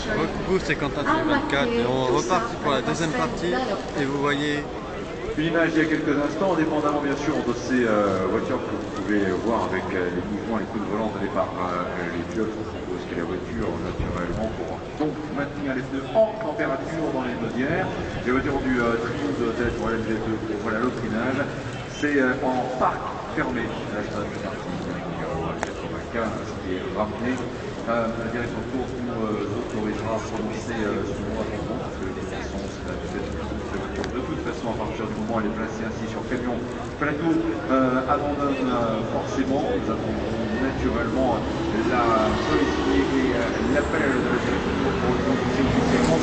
Coucou, c'est Quentin TV24 et on repartit pour la deuxième partie et vous voyez une image il y a quelques instants, indépendamment bien sûr de ces voitures que vous pouvez voir avec les mouvements, les coups de volant donnés par les pilotes. On propose que la voiture naturellement pour donc maintenir les pneus en température dans les chaudières. Les voitures du trio de tête, voilà le G2, voilà l'Autrinage, c'est en parc fermé. Là, ça fait partie du 95 qui est ramené. La direction de course nous autorisera à prononcer ce mot à ton parce que de toute façon, c'est la voiture. De toute façon, à partir du moment où elle est placée ainsi sur camion plateau, abandonne forcément. Nous attendrons naturellement la solliciter et l'appel de la direction de course pour le prononcer officiellement.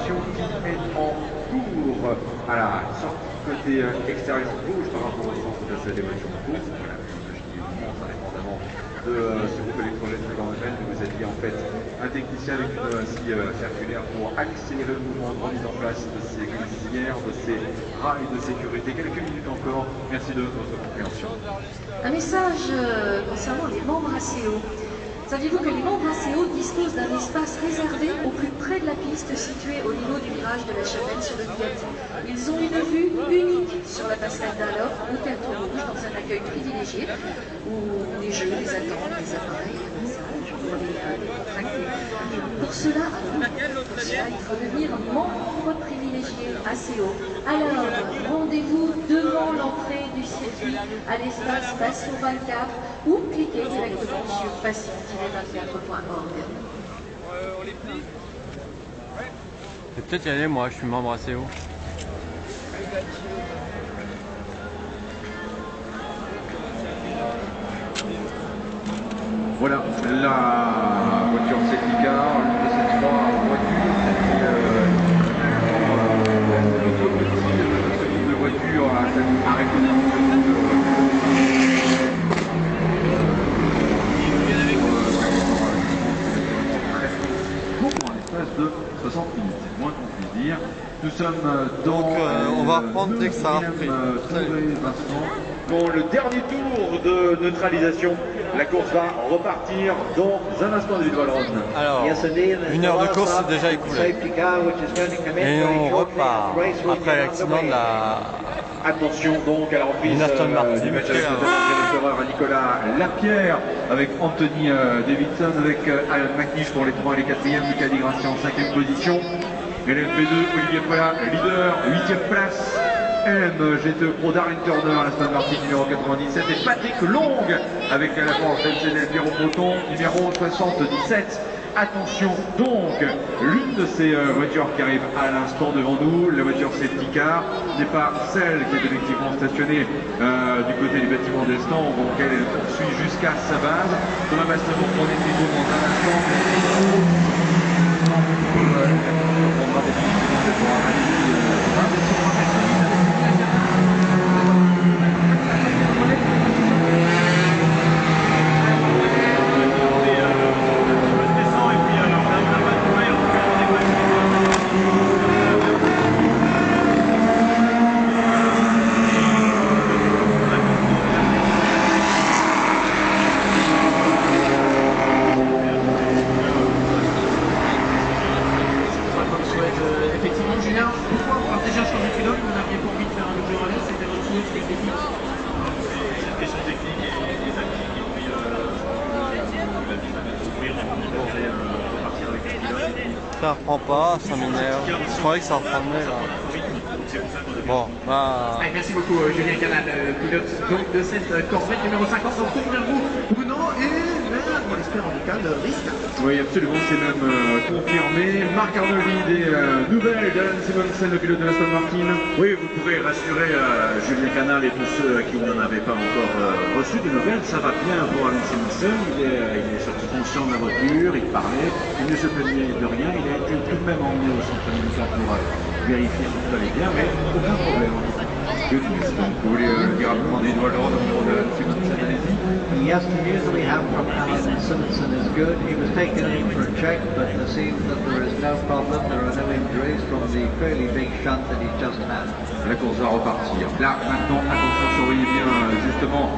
Qui est en cours à la sortie côté extérieur gauche par rapport au sens de des voitures de course. Voilà, je dis indépendamment de ce groupe électrogène que l'on appelle, vous êtes en fait un technicien avec une scie circulaire pour accélérer le mouvement de remise en place de ces glissières, de ces rails de sécurité. Quelques minutes encore, merci de votre compréhension. Un message concernant les membres ACO. Saviez-vous que les membres ACO disposent d'un espace réservé au plus près de la piste situé au niveau du virage de la Chapelle sur le Bugatti? Ils ont une vue unique sur la passerelle d'Allof ou Tertre Rouge dans un accueil privilégié où des jeux, des attentes, des appareils, des messages pour les contracter. Pour cela, il faut devenir membre privilégié ACO. Alors, rendez-vous devant l'entrée du circuit à l'espace Passion 24 ou cliquez directement sur passion-24.org. Je vais peut-être y aller, moi je suis membre ACO. Voilà la voiture Celtica, l'une de ces trois voitures, ce type de voiture arrêtée pour un espace de 60 minutes, c'est moins qu'on puisse dire. Nous sommes dans on va reprendre dès que ça a repris. Pour le dernier tour de neutralisation, la course va repartir dans un instant de Villebron. Alors, une heure de course c'est déjà écoulée. Et on repart après l'accident de la... Attention donc à la reprise du match avec notamment Nicolas Lapierre, avec Anthony Davidson, avec Alan McNish pour les 3 et les 4e, Lucas Di Grassi en 5e position. LMP2, Olivier Pola, leader, 8e place. GTE Pro Darren Turner, la semaine Martin numéro 97 et Patrick Long avec la Porsche LCD Pierrot Breton numéro 77. Attention donc, l'une de ces voitures qui arrive à l'instant devant nous, la voiture Celtica, n'est pas celle qui est effectivement stationnée du côté du bâtiment d'Estan, donc elle poursuit jusqu'à sa base. Thomas Bastavon pour les tribus dans un instant. On prendra des minutes pour analyser effectivement, Julien, pourquoi avoir déjà changé de pilote? Vous n'aviez pas envie de faire un double relais? C'était votre souhait, c'était technique? C'est une question technique et tactique. Et puis, la vie va nous ouvrir, on pensait repartir avec le pilote. Ça reprend pas, ça m'énerve. Je croyais que ça reprendrait là. Bon, bah... Allez, merci beaucoup Julien Canal, pilote donc, de cette Corvette numéro 50. On retourne vers vous, Bruno, et vers pour l'espère en tout cas de restart. Oui, absolument, c'est même confirmé. Marc Arnoldi, des nouvelles d'Alan Simonsen, le pilote de l'Aston Martin. Oui, vous pouvez rassurer Julien Canal et tous ceux qui n'en avaient pas encore reçu de nouvelles. Ça va bien pour Alan Simonsen. Il est sorti conscient de la voiture, il parlait, il ne se plaignait de rien. Il a été tout de même emmené au centre médical pour vérifier si tout allait bien, mais aucun problème. Que disent donc, vous voulez dire un point d'Edouard Laurent pour Alan Simonsen, allez-y. Yes, the news that we have from Alan Simonsen is good. He was taken in for a check, but it seems that there is no problem. There are no injuries from the fairly big shunt that he just had. La course va repartir. Là, maintenant, attention, surveillez bien justement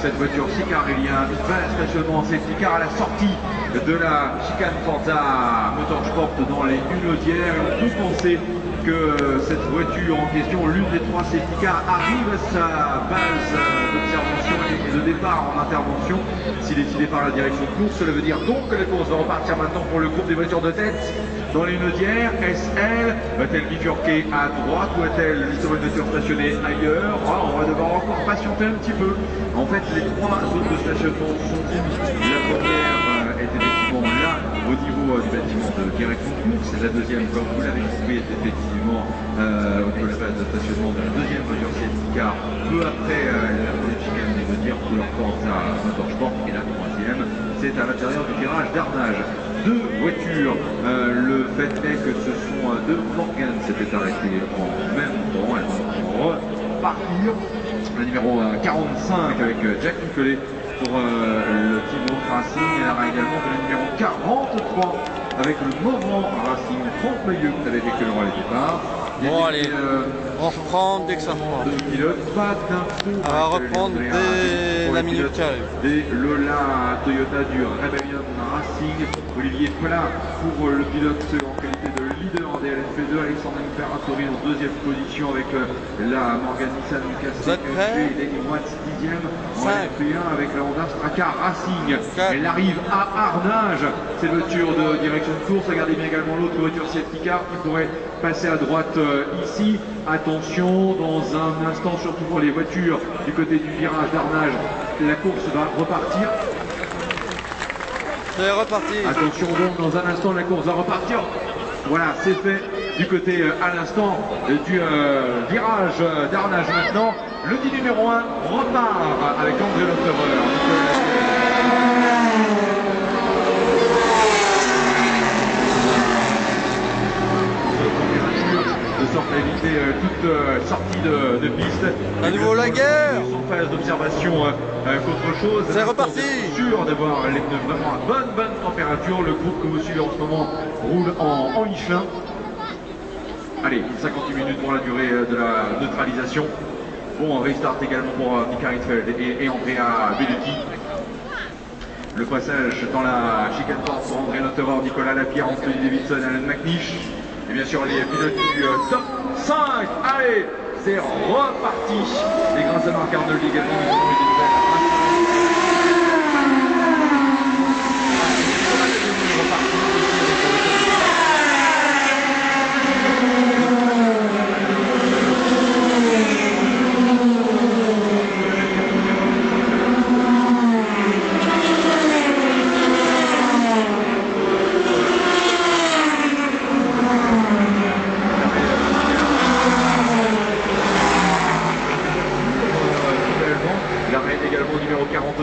cette voiture-ci, car il y a un vrai stationnement en safety car à la sortie de la chicane Forza Motorsport dans les Hunaudières. On peut penser que cette voiture en question, l'une des trois safety cars, arrive à sa base d'observation et de départ en intervention. Si décidé par la direction de course, cela veut dire donc que la course va repartir maintenant pour le groupe des voitures de tête dans les Hunaudières. Est-elle va-t-elle bifurquer à droite ou est-elle justement une voiture stationnée ailleurs? On va devoir encore patienter un petit peu. En fait, les trois zones de stationnement sont limites. La première est effectivement là au niveau du bâtiment de direction de course. La deuxième, comme vous l'avez trouvé, est effectivement au niveau de la base de stationnement de la deuxième voiture safety car peu après la première chicane des Hunaudières pour leur Forza Motorsport. Et la troisième, c'est à l'intérieur du virage d'Arnage. Deux voitures. Le fait est que ce sont deux Morgan s'étaient arrêtés en même temps. Elles vont repartir. Le numéro 45 avec Jack Nicolet pour le Team Racing. Elle aura également le numéro 43 avec le Moment Racing. Franck Mailleux qui avait effectué le rôle au départ. Bon allez, on reprend dès que ça reprend. Pas d'infos. On va reprendre dès la minute qui arrive. Des Lola Toyota du Rebellion Racing. Olivier Plat pour le pilote en qualité de leader en DLSP2. Alexandre Imperatori en deuxième position avec la Morgan Nissan Vous êtes prêts? et Lenny Watts 10e en LP1 avec la Honda Straka Racing. Elle arrive à Arnage. Cette voiture de direction de course. Regardez bien également l'autre voiture safety car qui pourrait passer à droite ici. Attention, dans un instant, surtout pour les voitures du côté du virage d'Arnage, la course va repartir. C'est reparti. Attention donc, dans un instant, la course va repartir. Voilà, c'est fait du côté à l'instant du virage d'Arnage maintenant. Le 10 numéro 1 repart avec André Lotterer. De sorte à éviter toute sortie de piste. À nouveau la guerre. En phase d'observation qu'autre chose. C'est reparti. Sûr d'avoir les pneus vraiment à bonne température. Le groupe que vous suivez en ce moment roule en Michelin. Allez, 58 minutes pour la durée de la neutralisation. Bon, restart également pour Mika Hitfeld et Andrea Bellucci. Le passage dans la chicane force pour André Lotterer, Nicolas Lapierre, Anthony Davidson, Alan McNish. Et bien sûr les pilotes du top 5. Allez, c'est reparti. Et grâce à Marc Arnoldi également, nous avons eu des nouvelles.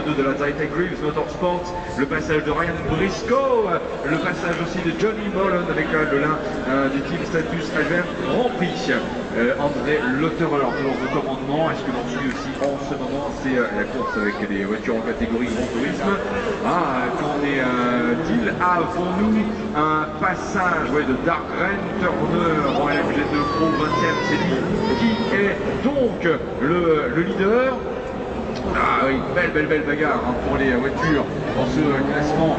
De la Zytec Greaves Motorsport, le passage de Ryan Briscoe, le passage aussi de Johnny Mullen avec le lin du team Status Albert Grand Prix. André Lotterer toujours au commandement. Est-ce que l'on suit aussi en ce moment, c'est la course avec les voitures en catégorie Grand Tourisme. Qu'en est-il? Avons-nous un passage de Darren Turner en LMG2 Pro 20e? C'est lui qui est donc le leader. Ah oui, belle bagarre pour les voitures dans ce classement.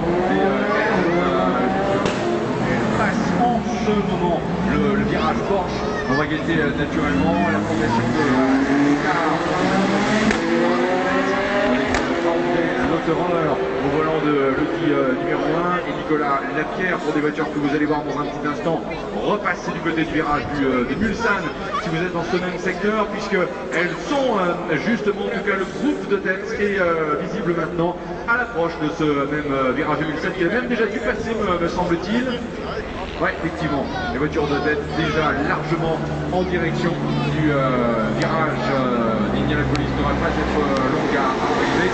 Passe en ce moment le virage Porsche. On va guetter naturellement la progression de car. Lotterer au volant de l'outil numéro 1 et Nicolas Lapierre pour des voitures que vous allez voir dans un petit instant repasser du côté du virage de Mulsanne si vous êtes dans ce même secteur, puisqu'elles sont justement, en tout cas le groupe de tête est visible maintenant à l'approche de ce même virage de Mulsanne qui a même déjà dû passer me semble-t-il. Ouais, effectivement, les voitures de tête déjà largement en direction du virage d'Indianapolis n'aura pas être longue à arriver.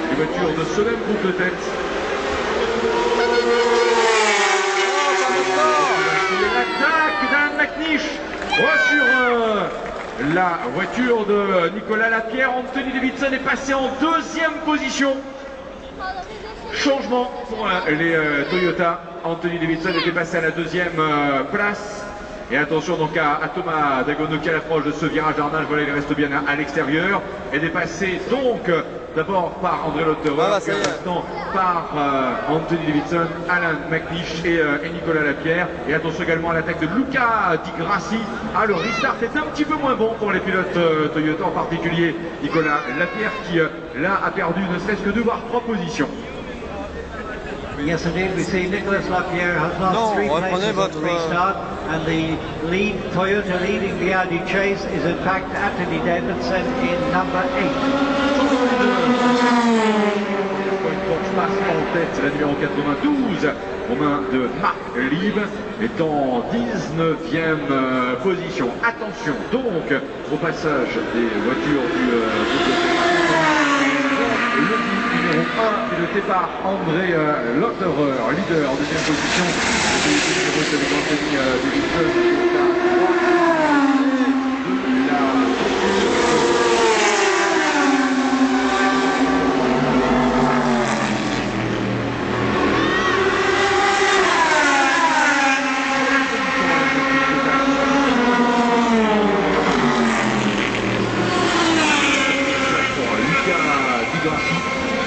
Les voitures de ce même groupe de tête. L'attaque d'Alan McNish sur la voiture de Nicolas Lapierre. Anthony Davidson est passé en deuxième position. Changement pour les Toyota. Anthony Davidson était passé à la deuxième place. Et attention donc à Thomas Dagono qui à l'approche de ce virage d'Arnage, voilà, il reste bien à l'extérieur. Et dépassé donc d'abord par André Lotterer, puis à l'instant par Anthony Davidson, Alan McNish et Nicolas Lapierre. Et attention également à l'attaque de Luca Di Grassi. Ah, le restart est un petit peu moins bon pour les pilotes Toyota, en particulier Nicolas Lapierre qui là a perdu ne serait-ce que 2 voire 3 positions. Yes, indeed. We see Nicolas Lapierre has lost 3 places at the restart, and the lead Toyota leading the Audi chase is in fact Anthony Davidson in number 8. Passe en tête, c'est la numéro 92 aux mains de Marc Lieb est en 19e position. Attention donc au passage des voitures du le numéro 1 et le départ André Lotterer, leader en deuxième position. Avec Anthony Davidson.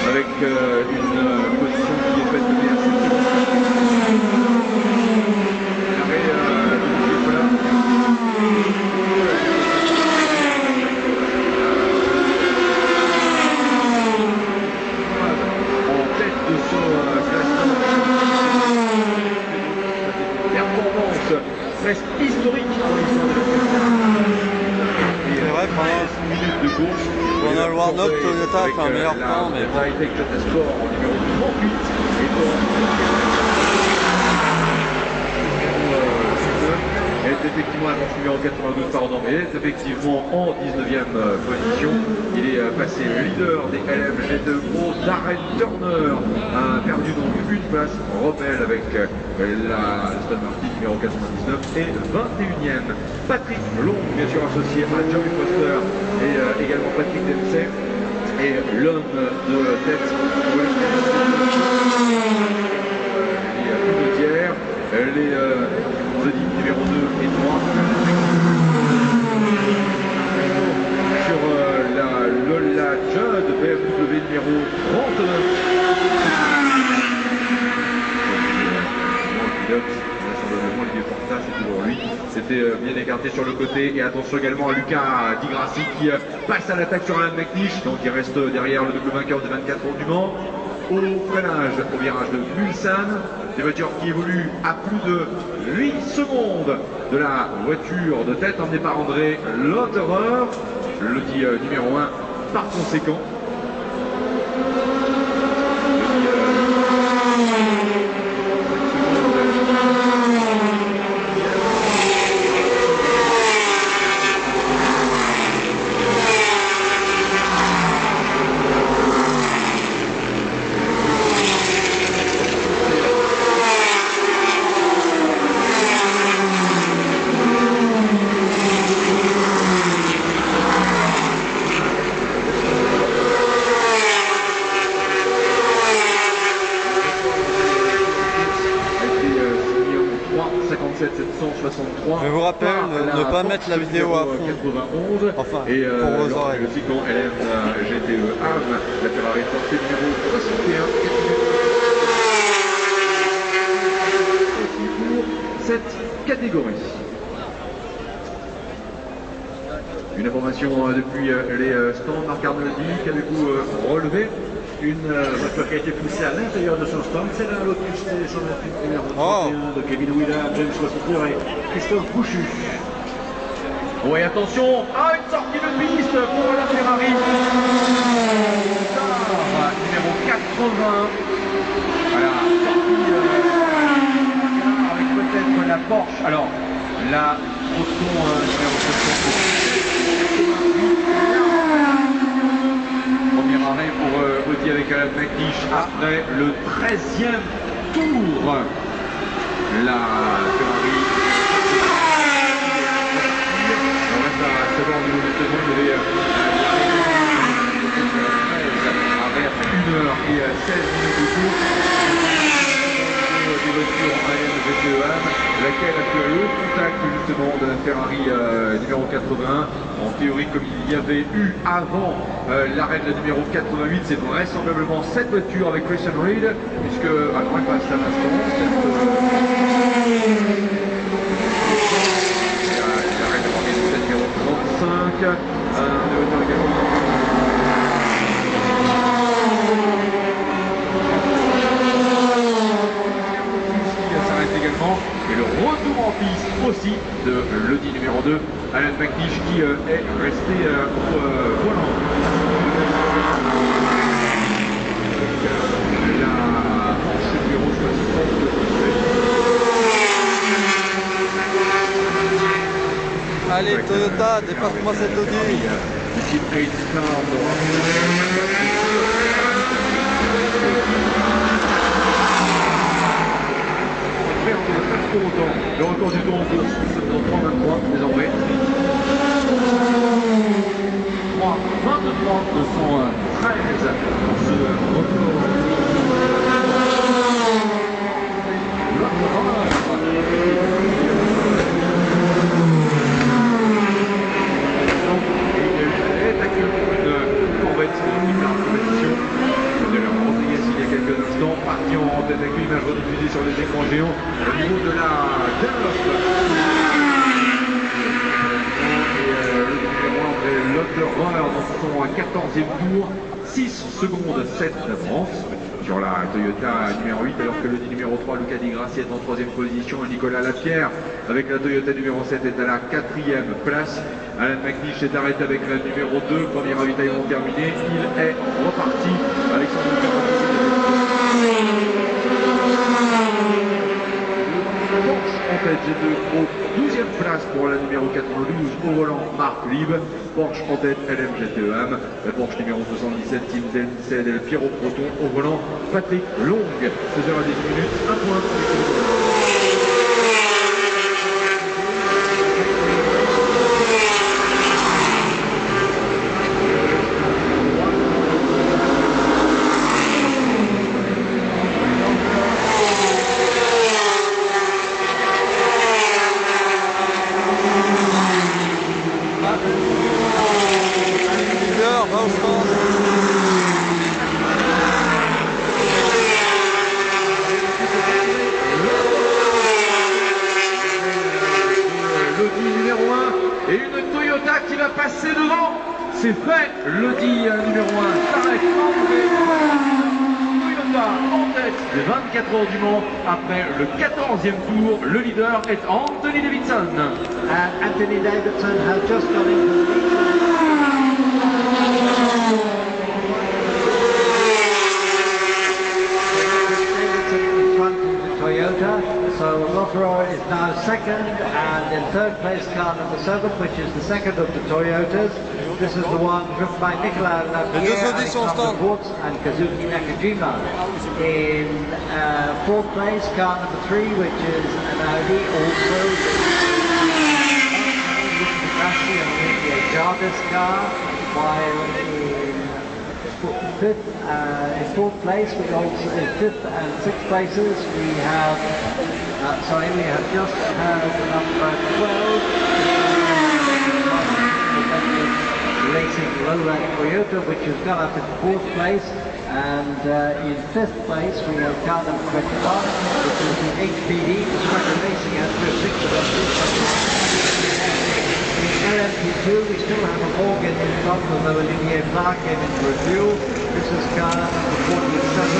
Avec une position qui est faite de bien. En tête de son classement, performance presque historique dans l'histoire de C'est vrai, pendant 13 minutes de course. le World Cup, Toyota a fait un meilleur temps, mais bon. High-Tech Sport en numéro 38 et est effectivement à la numéro 92 pardon, mais est effectivement en 19e position. Il est passé leader des LMG2 Pro. Darren Turner a perdu donc une place, Rebelle avec la Aston Martin numéro 99 et 21e. Patrick Long, bien sûr associé à Joey Foster et également Patrick Dempsey. Et l'homme de tête, les pilotières, les Audi numéro 2 et 3. Sur la Lola Judd, BMW numéro 39. C'est toujours lui, c'était bien écarté sur le côté. Et attention également à Luca Di Grassi qui passe à l'attaque sur Alan McNish, donc il reste derrière le double vainqueur de 24 heures du Mans. Au freinage au virage de Mulsanne, des voitures qui évoluent à plus de 8 secondes de la voiture de tête emmenée par André Lotterer, l'Audi numéro 1 par conséquent. 63. Je vous rappelle de ne pas mettre la vidéo à fond. 91. Enfin, et pour vos oreilles. le Tiguan LM GTE AM, la Ferrari portée numéro 61. Aussi pour cette catégorie. Une information depuis les stands. Marc Arnoldi, qu'avez-vous relevé? Une voiture qui a été poussée à l'intérieur de son stand, c'est la Lotus T128 numéro 31 de Kevin Wheeler, James Rossiter et Christophe Bouchu. Oui, attention, une sortie de piste pour la Ferrari. Numéro 80. Voilà, sortie avec peut-être la Porsche. Alors, la Proton numéro 78. Premier arrêt pour Audi avec Alan McNish après le 13e tour. La Ferrari. On reste à savoir au niveau du second, il y avait arrêt après 1h16 de tour. Des voitures AM GTE-AM, laquelle a fait le contact justement de la Ferrari numéro 81. En théorie, comme il y avait eu avant l'arrêt de la numéro 88, c'est vraisemblablement cette voiture avec Christian Reed, puisque à droite passe à l'instant. L'arrêt de la numéro 35, de voiture également. Et le retour en piste aussi de l'Audi numéro 2, Alan McNish, qui est resté au volant. La Porsche numéro 60. Allez Toyota, dépasse-moi cette Audi. Le type 8 Star pour autant. Le record du tour en course, c'est dans 3,23 désormais. 3,23 213 pour ce record. Et actuellement une Corvette qui perd la compétition. De la Rodriguez il y a quelques instants, parti en tête avec l'image rediffusée sur les écrans géants au niveau de la Dunlop. Et le Lotterer dans son 14e tour, 6 secondes 7 d'avance sur la Toyota numéro 8, alors que le numéro 3, Luca Di Grassi, est en 3e position. Nicolas Lapierre avec la Toyota numéro 7 est à la 4e place. Alan McNish est arrêté avec la numéro 2, premier ravitaillement terminé, il est reparti avec son Porsche en tête, G2 Pro, 12e place pour la numéro 92 au volant, Marc Lieb. Porsche en tête, LM GTE-AM. La Porsche numéro 77, Tim Densel et Piero Proton au volant, Patrick Long. 16h à 10 minutes, un point. Et une Toyota qui va passer devant. C'est fait. L'Audi numéro 1 s'arrête. Toyota en tête des 24 heures du Mans. Après le 14e tour, le leader est Anthony Davidson. Anthony Davidson has just gone into the lead. Toyota, so Lotterer is now second, and in third place car number 7, which is the second of the Toyotas. This is the one driven by Nicolas Lapierre, Alexander Wurz and Kazuki Nakajima. In fourth place car number 3, which is an Audi, also a Jarvis car, while in fourth place, we also in fifth and sixth places we have Sorry, we have just had number 12. Racing Lowland Toyota, which has gone up in 4th place. And in 5th place we have car number 21, which is the HPD, Swagger Racing after 6 of us. In LMP2 we still have a Morgan in front, although Olivier Clark came into review. This is car number 47.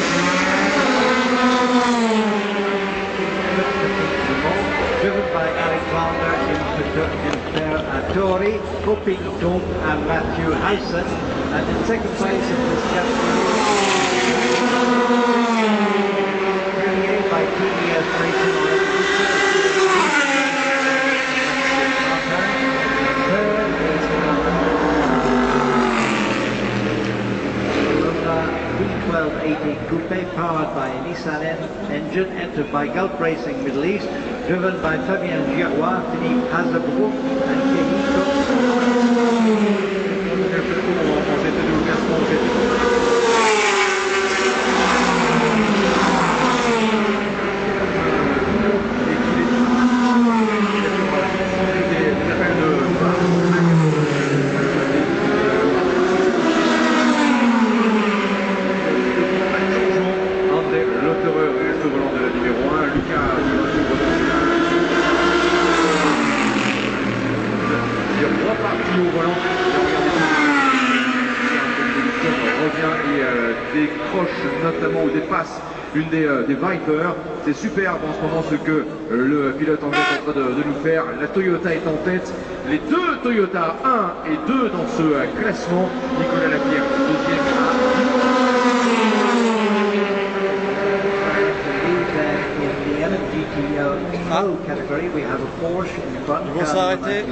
Driven by Alexander Imperatori, Kopi Tom and Matthew Hyson. And in 2nd place in this category, by TBS Racing B1280 Coupe powered by a Nissan engine, entered by Gulf Racing Middle East, driven by Fabien Giroir, Philippe Hazebrook and Kenny Cox. Décroche notamment ou dépasse une des Vipers. C'est superbe en ce moment ce que le pilote anglais est en train de nous faire. La Toyota est en tête. Les deux Toyota 1 et 2 dans ce classement. Nicolas Lapierre, deuxième. Category, we have a Porsche in front, Ils vont s'arrêter.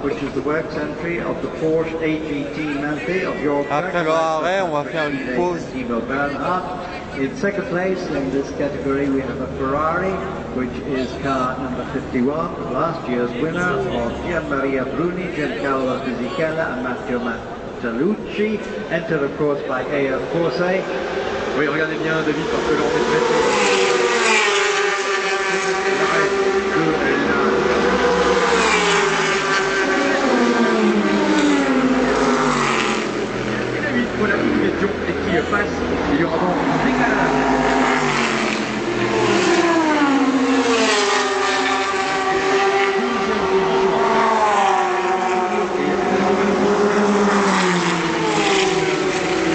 which is the works entry of the Porsche AGT Mante of York. Après leur arrêt, on va faire une pause. In 2nd place in this category we have a Ferrari, which is car number 51, last year's winner of Gianmaria Bruni, Giancarlo Fisichella and Matteo Mattalucci, entered of course by AF Corse. Oui, regardez bien David, parce que là on est très voilà une question et qui passe, il y aura donc un décalage.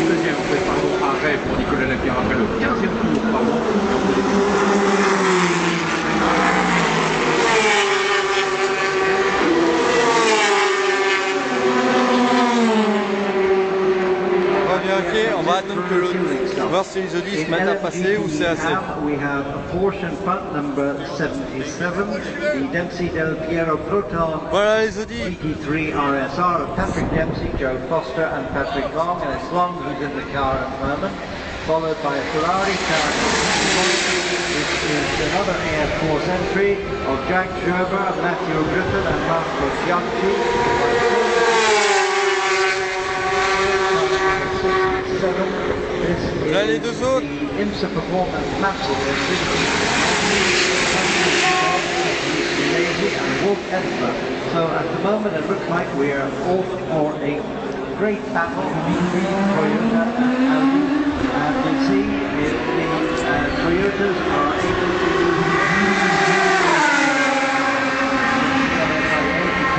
Deuxième arrêt pour Nicolas Lapierre après le 15e tour, pardon. On va attendre que l'autre, voir si les audits se mettent à passer ou c'est assez. We have a Porsche in front, number 77, the Dempsey Del Piero Proton. Voilà les audits. 83 RSR of Patrick Dempsey, Joe Foster and Patrick Long, and it's Long who's in the car at the moment, followed by a Ferrari car. This is another AF Force entry of Jack Gerber, Matthew Griffin and Marco Giacchi. Là les deux autres. IMSA Performance Master and Wolf Edinburgh. So at the moment it looks like we are off for a great battle between Toyota and Audi. And we see if the Toyotas are able to take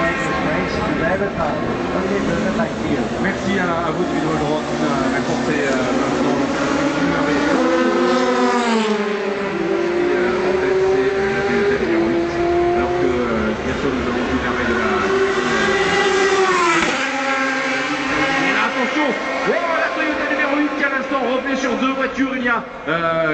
this race to their advantage. Okay, back to you. Merci à vous de Vidal Droit qui nous a raconté maintenant en tête c'est la Toyota numéro 8 alors que bien sûr nous avons vu l'arrêt de la attention, la Toyota numéro 8 qui à l'instant revenait sur deux voitures. Il y a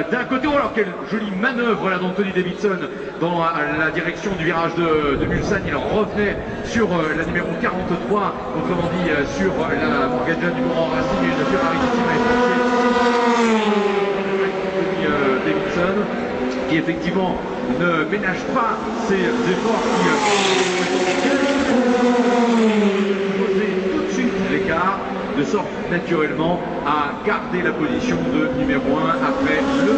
d'un côté, alors quelle jolie manœuvre là d'Anthony Davidson dans la direction du virage de Mulsanne. Il revenait sur la numéro 43, autrement dit sur la Morgaggia du Grand Racing, une Ferrari qui m'a Anthony Davidson, qui effectivement ne ménage pas ses efforts, qui poser tout de suite l'écart, de sorte naturellement à garder la position de numéro 1 après le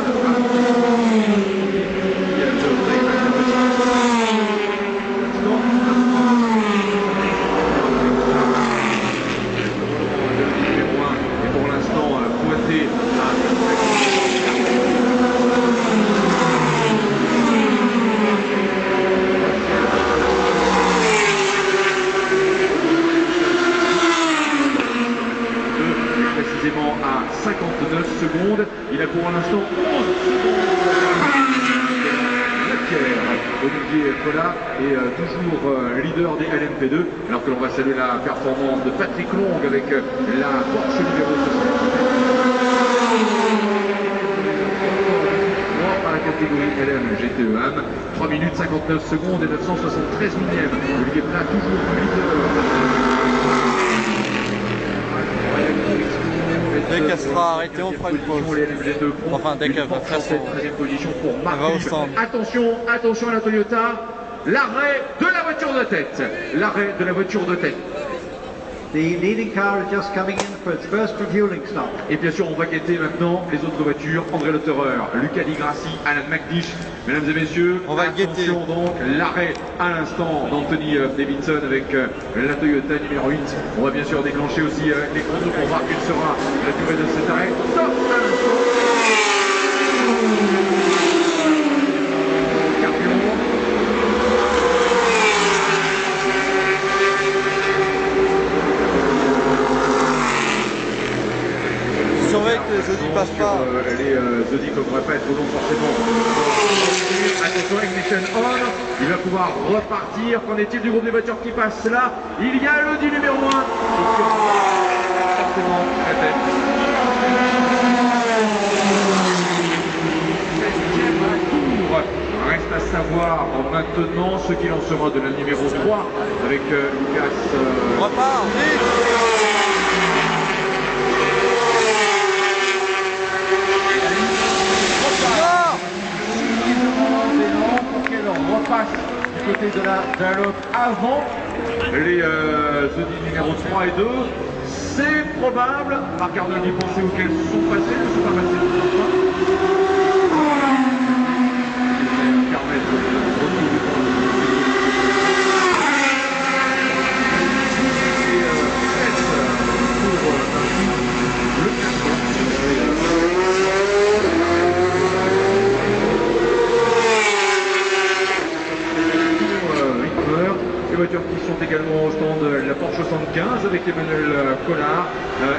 Nicolas est toujours leader des LMP2, alors que l'on va saluer la performance de Patrick Long avec la Porsche numéro 3 à la catégorie LM GTE AM, 3 minutes 59 secondes et 973 millièmes. Olivier Plat toujours leader. Dès qu'elle sera arrêtée, on fera une pause. Enfin, dès qu'elle va faire son... position pour Marc. Elle va au stand. Attention, attention à la Toyota. L'arrêt de la voiture de tête. L'arrêt de la voiture de tête. The leading car is just coming in for its first refueling stop. Et bien sûr, on va guetter maintenant les autres voitures. André Lotterer, Luca Di Grassi, Alan McNish. Mesdames et messieurs, on va guetter. Donc l'arrêt à l'instant d'Anthony Davidson avec la Toyota numéro 8. On va bien sûr déclencher aussi les chronos pour voir quelle sera la durée de cet arrêt. Stop à l'instant. Surveille que les Audi passent pas. Les Audi ne devraient pas être long forcément. Attention, ignition on. Il va pouvoir repartir. Qu'en est-il du groupe des voitures qui passent là? Il y a l'Audi numéro 1 qui forcément la tête. Reste à savoir maintenant ce qu'il en sera de la numéro 3 avec Lucas. Repart, vite. Repasse du côté de la Dunlop avant les Audi numéro 3 et 2. C'est probable. Marc Arnoldi, pensez auxquels sont passés, ne sont pas passés. Permettre de retrouver les voitures qui sont également au stand, la Porsche 75 avec Emmanuel Collard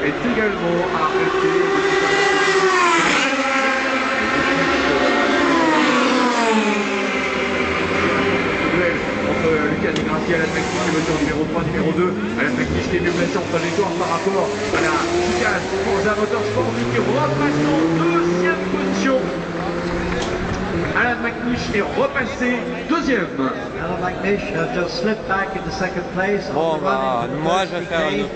est également arrêtée. Entre Luca Di Grassi et Alan McNish, les voitures numéro 3, numéro 2. Alan McNish qui est mieux placé en trajectoire par rapport à la Ducati Forza Motorsport qui repasse en deuxième position. Alan McNish est repassé deuxième. Alan McNish has just slipped back into second place. Bon, bah, moi je vais faire une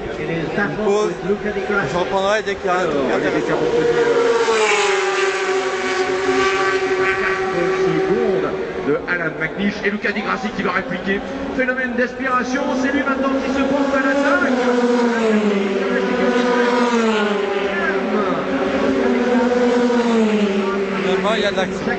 pause. Je reprendrai dès qu'il y a un secondes de Alan McNish et Luca Di Grassi qui va répliquer. Phénomène d'aspiration, c'est lui maintenant qui se porte à l'attaque. Finalement, il y a de l'action.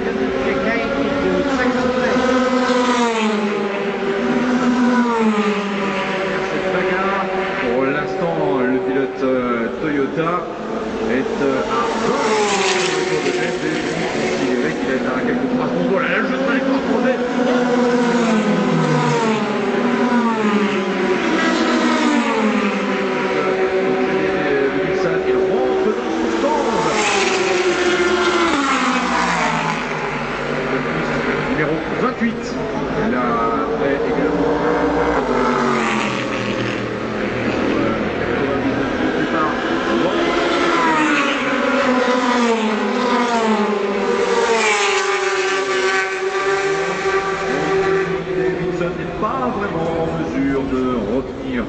Pour l'instant, le pilote Toyota est à 20 de tête et considéré qu'il est à quelques 3 secondes. Voilà, là, juste les 3 secondes. Il rentre dans son stand. Numéro 28. Il a fait également Davidson n'est pas vraiment en mesure de revenir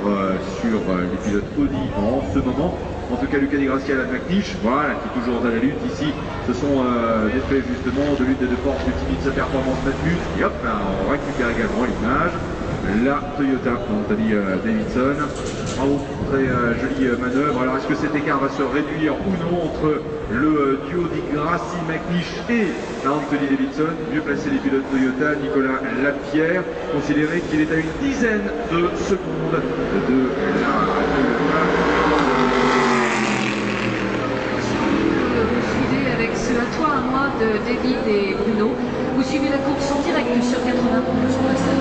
sur les pilotes Audi en ce moment. En tout cas, Luca Di Grassi à la McNish, voilà, qui est toujours dans la lutte ici. Ce sont des faits justement de lutte de force ultimate sa performance maintenue. Et hop, là, on récupère également l'image. La Toyota Anthony Davidson. Bravo, très jolie manœuvre. Alors, est-ce que cet écart va se réduire ou non entre le duo Di Grassi, McNish et Anthony Davidson? Mieux placé les pilotes Toyota, Nicolas Lapierre, considéré qu'il est à une dizaine de secondes de la Toyota. Avec ce à toi, à moi de David et Bruno. Vous suivez la course en direct sur 80 sur la scène.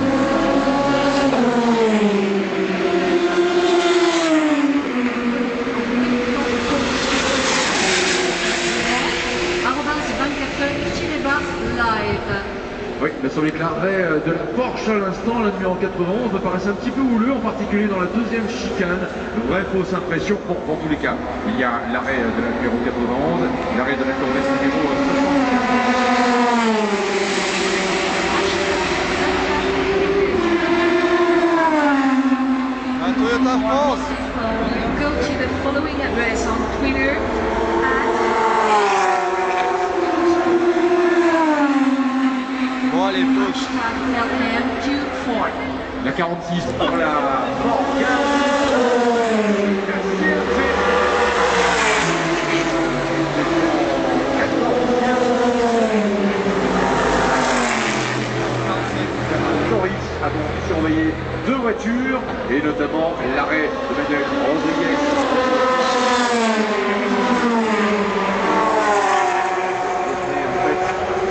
@24h-live. Oui, il m'a semblé avec l'arrêt de la Porsche à l'instant, la numéro 91 me paraissait un petit peu houleux, en particulier dans la deuxième chicane. Vraie fausse impression. Bon, dans tous les cas, il y a l'arrêt de la numéro 91, l'arrêt de la Corvette numéro 60. Toyota France. Go to the following address on Twitter Bon, allez, touche. @LMQ4. La 46 pour la Morgan. Loris a donc surveillé deux voitures et notamment l'arrêt de Manuel Rodriguez.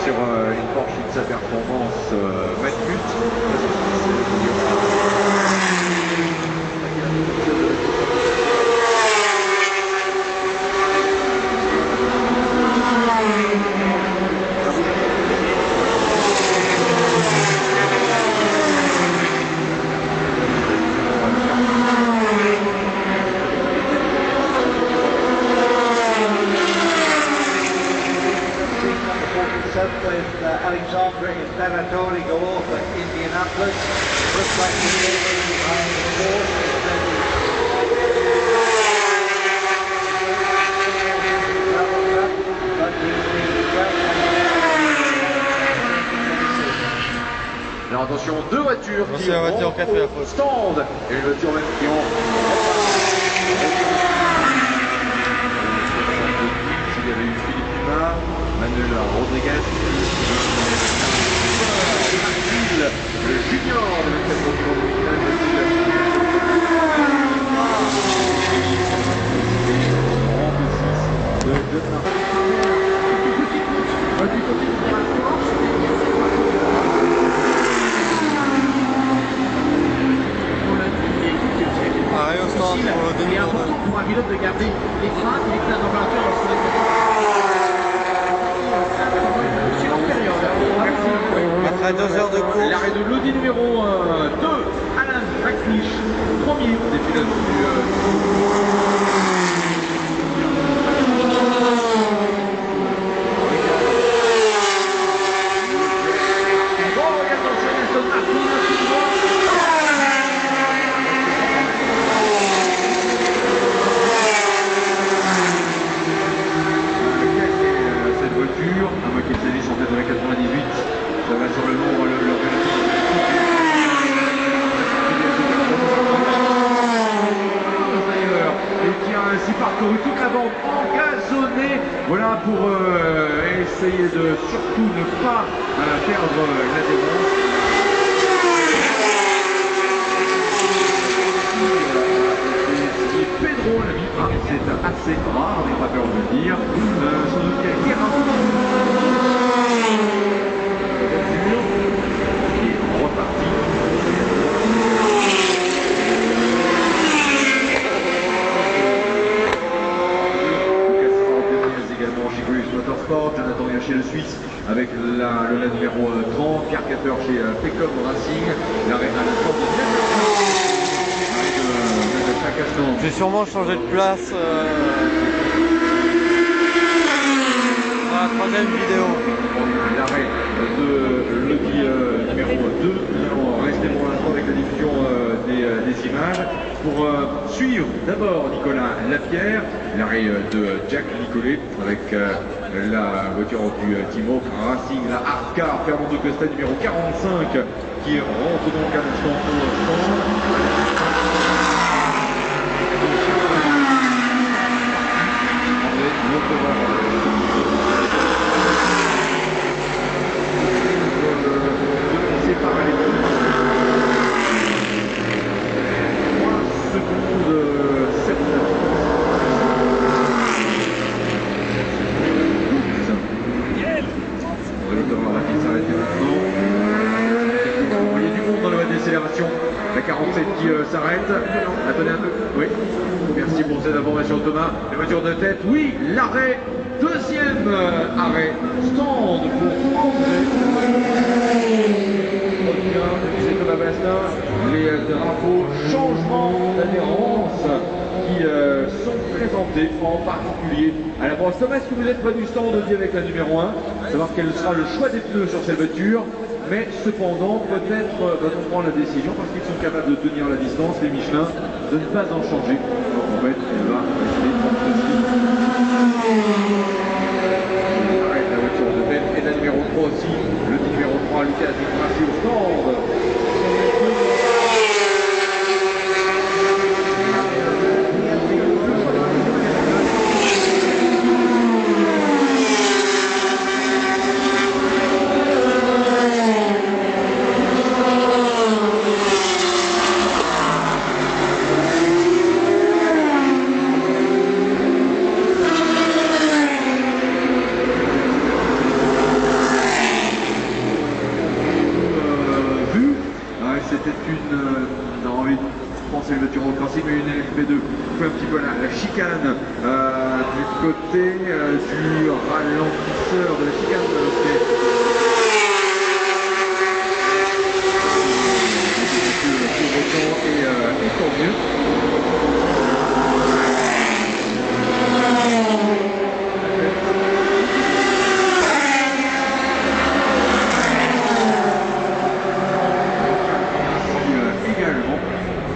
Sur une Porsche de sa performance Matmut. With Alexandra in Benatori go off at Indianapolis. Looks like the game behind the course. Alors attention, deux voitures qui la voiture qui a fait la au faute. stand et une voiture même qui ont... S'il y avait eu Philippe Dumas, Manuel Rodriguez, le junior de la catégorie Arrêt au stand pour le Il est important pour un pilote de garder les freins et les places d'emparature lorsqu'on est sur une période. Après 2 heures de course. L'arrêt de l'Audi numéro 2, Alain McNish, 3 minutes des pilotes du... cette voiture, à moins qu'il s'agisse en tête de la 98, ça va sur le nombre, le et qui a ainsi parcouru toute la bande engazonnée. Voilà pour essayer de surtout ne pas perdre l'adhérence. Pedro l'ami, c'est assez rare, on n'est pas peur de le dire. Sans doute qu'il y a qui est reparti. Également chez Grus Motorsport, Jonathan Gachet le Suisse avec le numéro 30, Pierre Capper chez Pecom Racing, l'arrêt à l'instant de J'ai sûrement changé de place dans la troisième vidéo. L'arrêt de l'Audi numéro 2, nous allons rester pour l'instant avec la diffusion des images pour suivre d'abord Nicolas Lapierre, l'arrêt de Jack Nicolet avec la voiture du Timo Racing, la Arcar Fernando Costa numéro 45 qui rentre donc à l'instant au stand. La 47 qui s'arrête. Attendez un peu. Oui. Merci pour cette information Thomas. Les voitures de tête. Oui, l'arrêt de Deuxième arrêt, stand pour André. C'est Thomas Bastin, les drapeaux changement d'adhérence qui sont présentés en particulier à la brosse. Thomas, est-ce que vous êtes près du stand aussi avec la numéro 1, savoir quel sera le choix des pneus sur cette voiture, mais cependant peut-être va-t-on prendre la décision parce qu'ils sont capables de tenir la distance, les Michelin, de ne pas en changer. Donc en fait, elle va rester en ceci. Arrête la voiture de tête et la numéro 3 aussi, le numéro 3 Lucas Di Grassi au stand. Chicane du côté du ralentisseur de la chicane et tant mieux. Également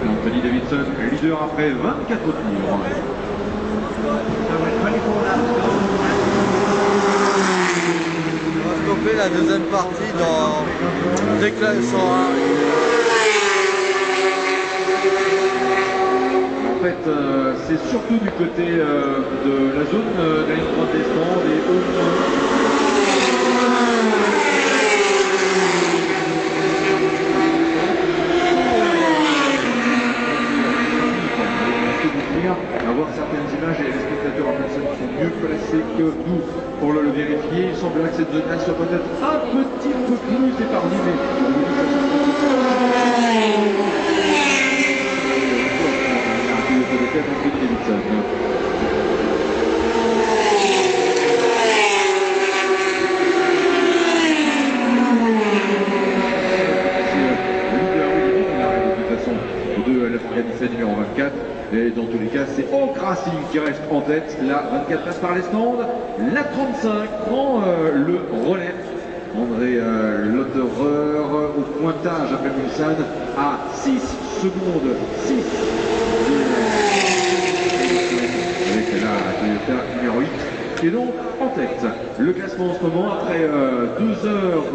Anthony Davidson, leader après 24 tours. On va stopper la deuxième partie dès que là, ils sont En fait, c'est surtout du côté de la zone de la ligne droite des stands et avoir certaines images et les spectateurs en personne sont mieux placés que nous pour le vérifier. Il semblerait que cette zone-là soit peut-être un petit peu plus épargnée, mais de la F17 numéro 24. Et dans tous les cas, c'est Hank Racing qui reste en tête. La 24 passe par les stands. La 35 prend le relais. André Lotterer au pointage après Mulsanne à 6 secondes. 6 avec la Toyota numéro 8. Et donc en tête. Le classement en ce moment après 2 heures,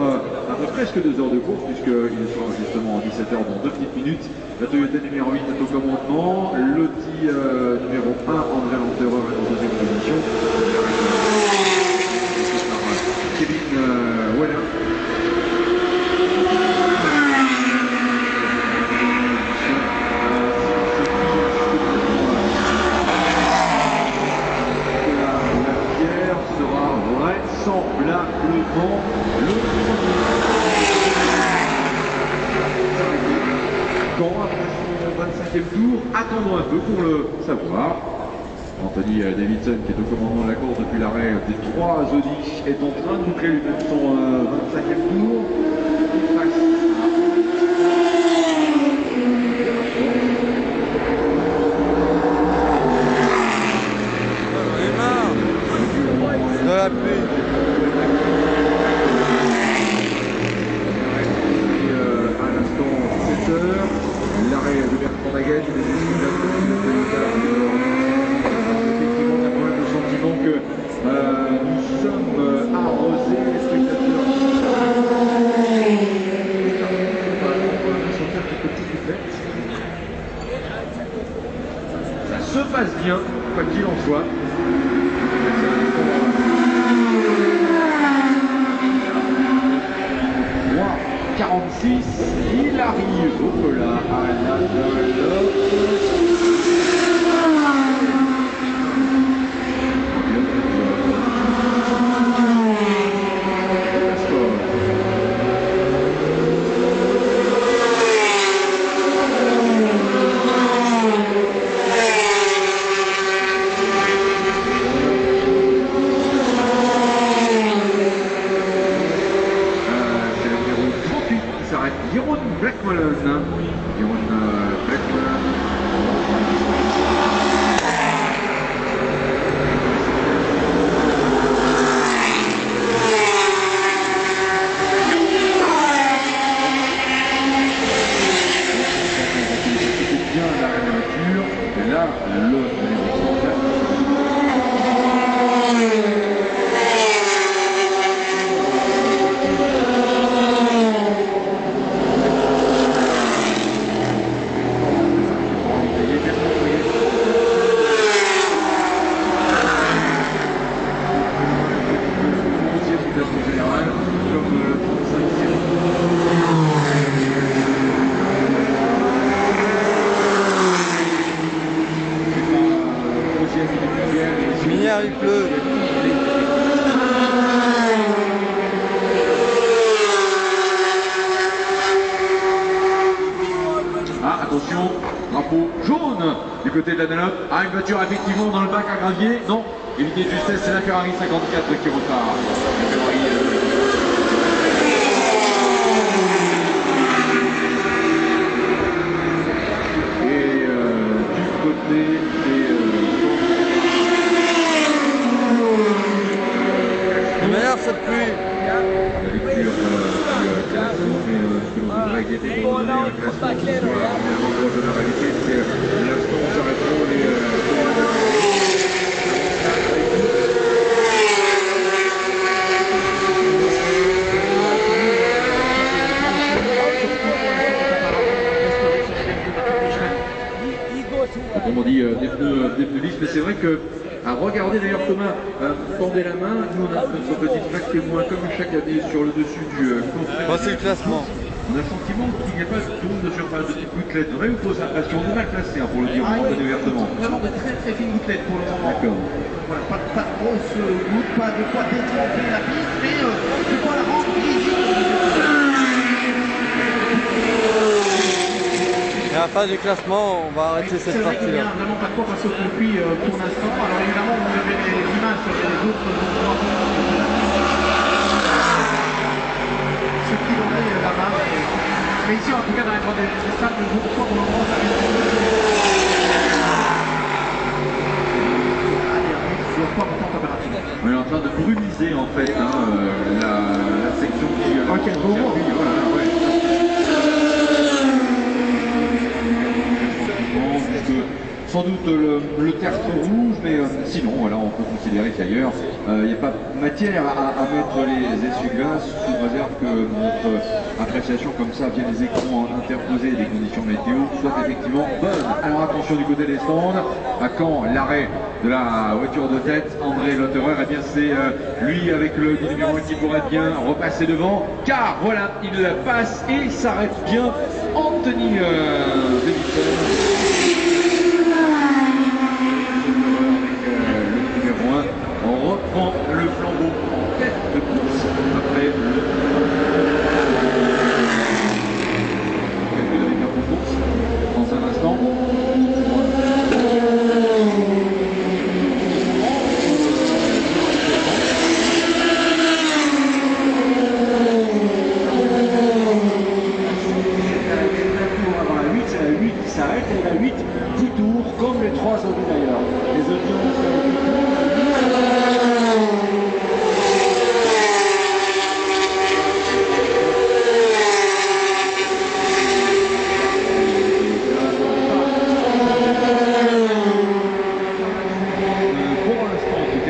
après presque 2 heures de course, puisqu'il sera justement en 17 heures dans 2 petites minutes. La Toyota numéro 8 est au commandement. Le petit numéro 1, André Lotterer est en deuxième position. Kevin Weller. Vraisemblablement le quand après son 25e tour, attendons un peu pour le savoir. Anthony Davidson, qui est au commandement de la course depuis l'arrêt des 3 Audi, est en train de boucler lui-même son 25e tour. Il passe de la pluie. À l'instant 17 h, l'arrêt de Bertrand Daguet, il est effectivement, on a quand même le sentiment que nous sommes arrosés, les spectateurs. Ça se passe bien, quoi qu'il en soit. 46, il arrive au là à la le numéro 34. Minière, il pleut. Ah, attention, drapeau jaune du côté de la Dunlop. Ah, une voiture effectivement dans le bac à gravier. Non, évité de justesse, c'est la Ferrari 54 qui repart. La Ferrari, et du côté des... De manière, cette pluie. La lecture du classement, mais ce que l'on voudrait guetter pour donner un classement qui soit finalement proche de la réalité, c'est l'instant où s'arrêteront les... Autrement dit, des pneus lisses, mais c'est vrai que, à regarder d'ailleurs Thomas, tendez la main, nous on a notre petite plaque témoin comme chaque année sur le dessus du coffret. Voici le classement. On a le sentiment qu'il n'y a pas de tour de surface de petites gouttelettes, vraie ou fausse impression, on est mal classé pour le dire, on va ouvertement. Vraiment de très très fines gouttelettes pour le moment. D'accord. Voilà, pas de grosses gouttes, pas de quoi détremper la piste, mais de quoi la rendre visible. Et à la fin du classement, on va arrêter cette C'est vrai qu'il n'y hein. partie-là. a vraiment pas de quoi passer au conflit pour l'instant. Alors évidemment, vous avez les images sur les autres endroits. Ce qu'il en est là-bas. Mais ici, en tout cas, dans les 3 des stades, le groupe 3 pour le moment, ça vient de... Allez, on ne pas pourtant température. On est en train de brumiser en fait la section qui... quel beau mot. Voilà, ouais. Sans doute le tertre rouge, mais sinon, voilà, on peut considérer qu'ailleurs, il n'y a pas matière à mettre les essuie-glaces, sous réserve que notre appréciation comme ça via les écrans interposés des conditions météo soit effectivement bonne. Alors attention du côté des stands, à quand l'arrêt de la voiture de tête, André Lotterer, eh bien c'est lui avec le numéro 1 qui pourrait bien repasser devant, car voilà, il passe et s'arrête bien, Anthony Davidson. On reprend le flambeau en tête de course après le calcul avec la course dans un instant. Avant la 8, c'est la 8 qui s'arrête et la 8 10 tours comme les 3 autres d'ailleurs. Les audiences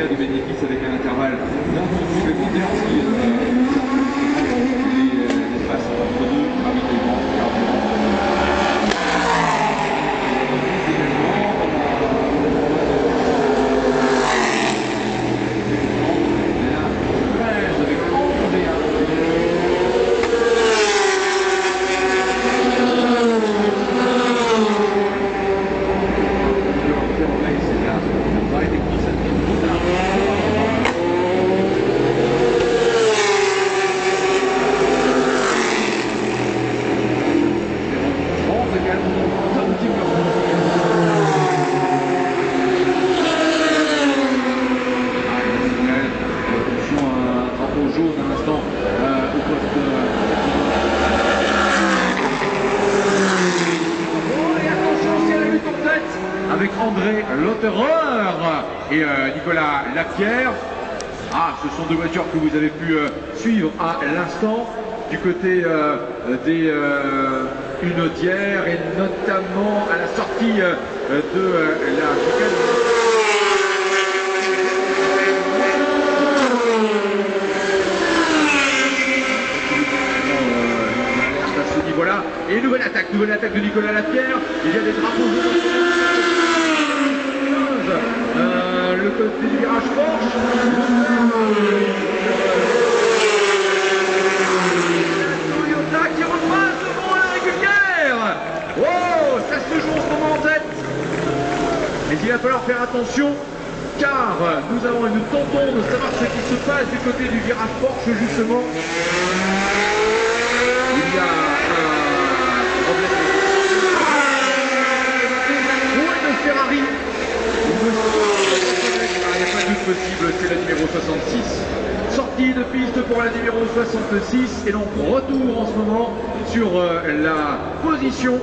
du bénéfice avec un intervalle d'un tour supplémentaire, ce qui l'espace entre deux ravitaillements. Avec André Lotterer et Nicolas Lapierre. Ah, ce sont deux voitures que vous avez pu suivre à l'instant du côté des Hunaudières et notamment à la sortie de la chicane. À ce niveau-là. Et nouvelle attaque de Nicolas Lapierre. Il y a des drapeaux le côté du virage Porsche. Toyota qui repasse devant la régulière. Oh, ça se joue en ce moment en tête. Mais il va falloir faire attention car nous tentons de savoir ce qui se passe du côté du virage Porsche justement. Il y a un problème de Ferrari. Il n'y a pas de doute possible, c'est la numéro 66. Sortie de piste pour la numéro 66 et donc retour en ce moment sur la position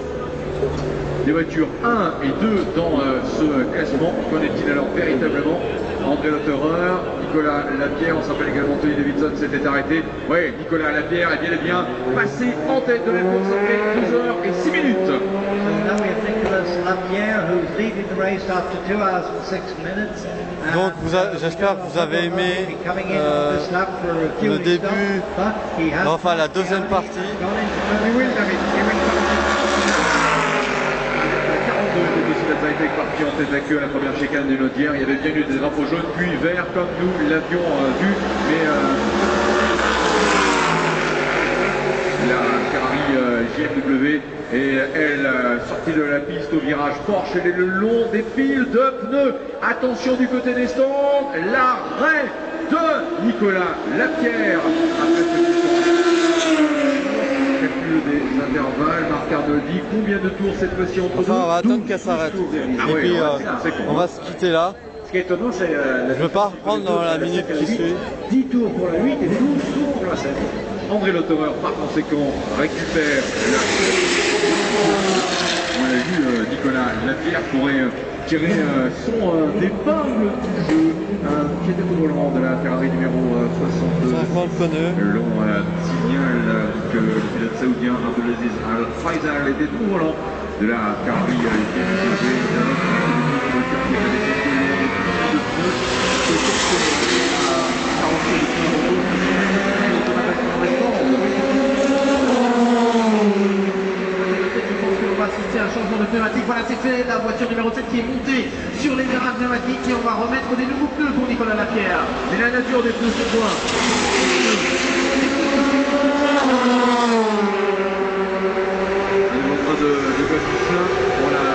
des voitures 1 et 2 dans ce classement. Qu'en est-il alors véritablement? André Lotterer, Nicolas Lapierre, on s'appelle également Tony Davidson, s'était arrêté. Oui, Nicolas Lapierre est bien et bien passé en tête de la course après 2 heures et 6 minutes. So now we have Nicolas Lapierre who's leading the race after 2 hours and 6 minutes. Donc j'espère que vous avez aimé le début, enfin la deuxième partie. A été parti en tête à queue à la première chicane du Naudière. Il y avait bien eu des drapeaux jaunes puis verts comme nous l'avions vu, mais la Ferrari JMW et elle sortie de la piste au virage Porsche, elle est le long des piles de pneus. Attention du côté des stands, l'arrêt de Nicolas Lapierre après des intervalles. Marc Arnoldi, combien de tours cette fois-ci entre enfin, on va attendre qu'elle s'arrête. Et puis on va se quitter là. Ce qui est étonnant, c'est je ne veux pas reprendre dans la minute qui suit. 10 tours pour la 8 et 12 tours pour la 7. André Lotterer, par conséquent, récupère la... On a vu Nicolas Lapierre pourrait tirer son épingle du jeu. Qui était au volant de la Ferrari numéro 62. 50 pneus. Le long signal que le pilote saoudien Abdelaziz Al-Faisal était au volant de la Ferrari On va assister à un changement de pneumatique. Voilà, c'est fait. La voiture numéro 7 qui est montée sur les virages pneumatiques et on va remettre des nouveaux pneus pour Nicolas Lapierre. Mais la nature des pneus se voit. On est en train de passer ça pour la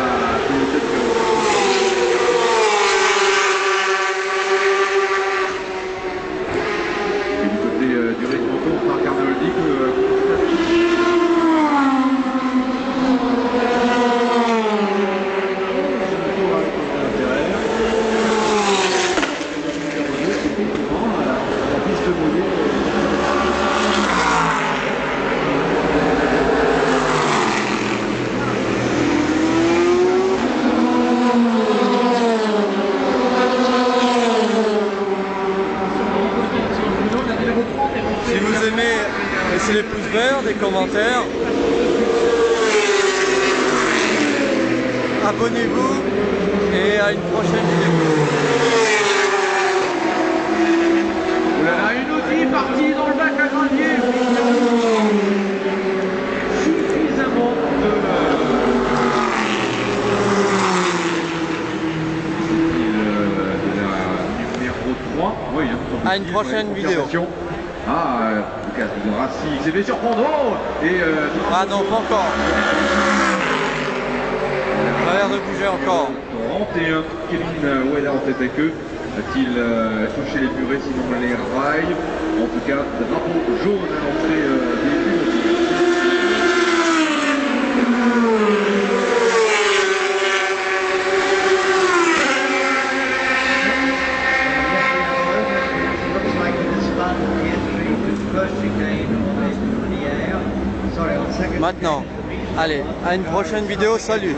et du côté du rythme autour par Arnoldi Si vous aimez, laissez les pouces verts, des commentaires. Abonnez-vous et à une prochaine vidéo. Voilà, une autre partie dans le bac à gravier. Suffisamment de la numéro 3. Oui, à une prochaine vidéo. Ah, Lucas de Rassi, c'est bien surprendant. Et ah non, pas encore. Ça a l'air de bouger encore. 31, Kevin Weller en tête à queue. A-t-il touché les purées, sinon les rails? En tout cas, drapeau jaune à l'entrée des purées. Maintenant, allez, à une prochaine vidéo, salut.